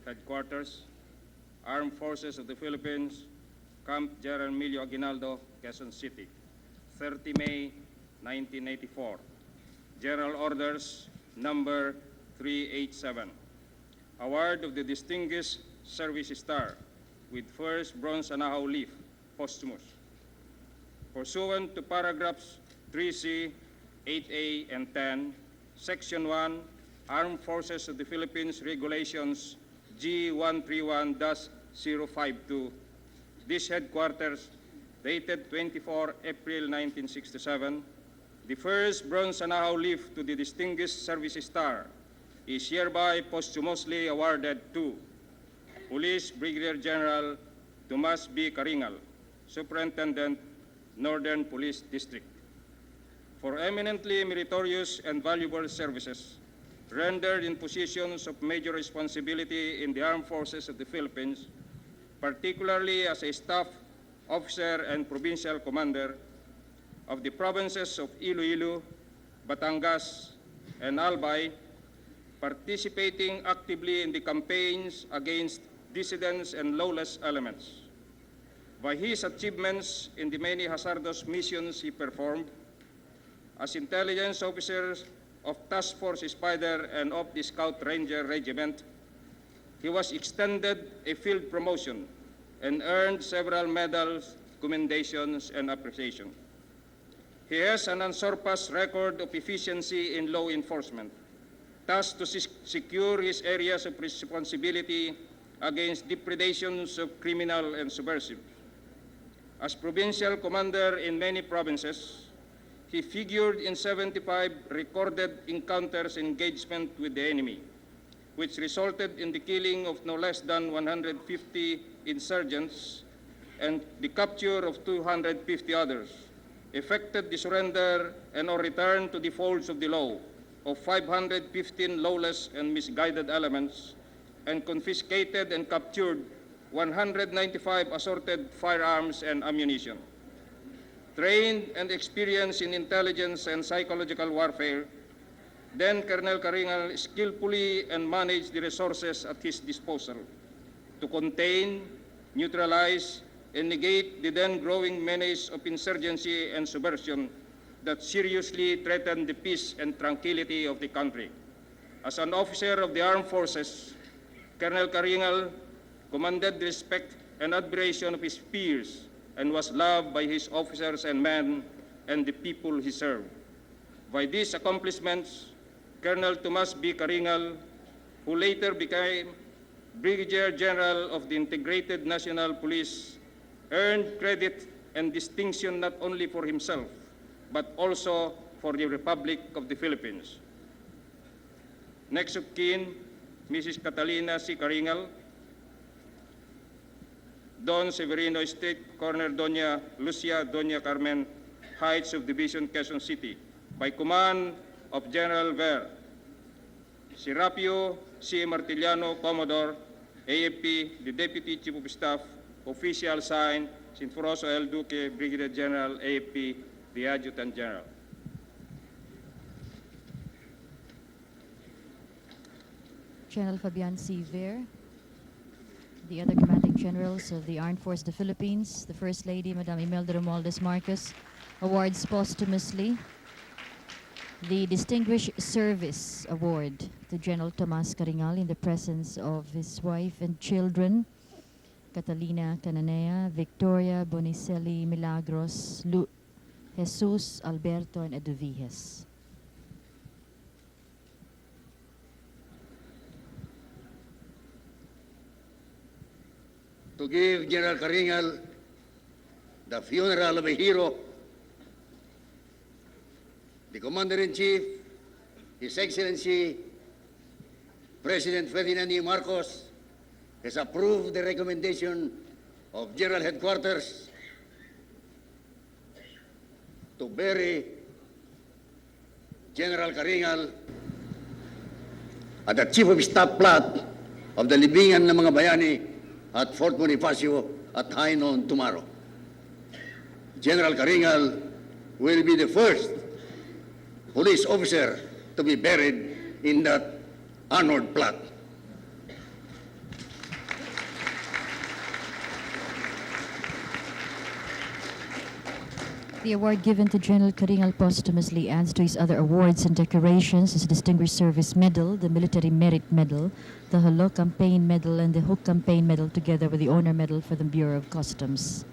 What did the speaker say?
Headquarters, Armed Forces of the Philippines, Camp General Emilio Aguinaldo, Quezon City, 30 May 1984. General Orders Number 387. Award of the Distinguished Service Star with First Bronze Anahaw Leaf, posthumous. Pursuant to paragraphs 3C, 8A, and 10, Section 1, Armed Forces of the Philippines Regulations G131-052. This headquarters, dated 24 April 1967, the first Bronze Anahaw Leaf to the Distinguished Service Star is hereby posthumously awarded to Police Brigadier General Tomas B. Caringal, Superintendent, Northern Police District, for eminently meritorious and valuable services rendered in positions of major responsibility in the Armed Forces of the Philippines, particularly as a staff officer and provincial commander of the provinces of Iloilo, Batangas, and Albay, participating actively in the campaigns against dissidents and lawless elements. By his achievements in the many hazardous missions he performed, as intelligence officers of Task Force Spider and of the Scout Ranger Regiment, he was extended a field promotion and earned several medals, commendations, and appreciation. He has an unsurpassed record of efficiency in law enforcement, tasked to secure his areas of responsibility against depredations of criminal and subversives. As provincial commander in many provinces, he figured in 75 recorded encounters and engagement with the enemy, which resulted in the killing of no less than 150 insurgents and the capture of 250 others, effected the surrender and or return to the folds of the law of 515 lawless and misguided elements, and confiscated and captured 195 assorted firearms and ammunition. Trained and experienced in intelligence and psychological warfare, then Colonel Caringal skillfully and managed the resources at his disposal to contain, neutralize, and negate the then growing menace of insurgency and subversion that seriously threatened the peace and tranquility of the country. As an officer of the armed forces, Colonel Caringal commanded the respect and admiration of his peers and was loved by his officers and men and the people he served. By these accomplishments, Colonel Tomas B. Caringal, who later became Brigadier General of the Integrated National Police, earned credit and distinction not only for himself, but also for the Republic of the Philippines. Next of kin, Mrs. Catalina C. Caringal, Don Severino Estate, Corner Doña Lucia Doña Carmen Heights of Division, Quezon City, by command of General Ver. Serapio C. Martiliano, Commodore, AFP, the Deputy Chief of Staff, official sign, Sinforoso L. Duque, Brigadier General, AFP, the Adjutant General. General Fabian C. Ver, the other commanding generals of the Armed Forces of the Philippines, the First Lady, Madam Imelda Romualdez Marcos, awards posthumously the Distinguished Service Award to General Tomas Caringal in the presence of his wife and children, Catalina Cananea, Victoria Bonicelli Milagros, Jesus Alberto, and Eduviges. To give General Caringal the funeral of a hero, the Commander-in-Chief, His Excellency President Ferdinand E. Marcos, has approved the recommendation of General Headquarters to bury General Caringal at the Chief of Staff plot of the libingan ng mga bayani at Fort Bonifacio at high noon tomorrow. General Caringal will be the first police officer to be buried in that honored plot. The award given to General Karingal posthumously adds to his other awards and decorations his Distinguished Service Medal, the Military Merit Medal, the Halo Campaign Medal, and the Hook Campaign Medal, together with the Honor Medal for the Bureau of Customs.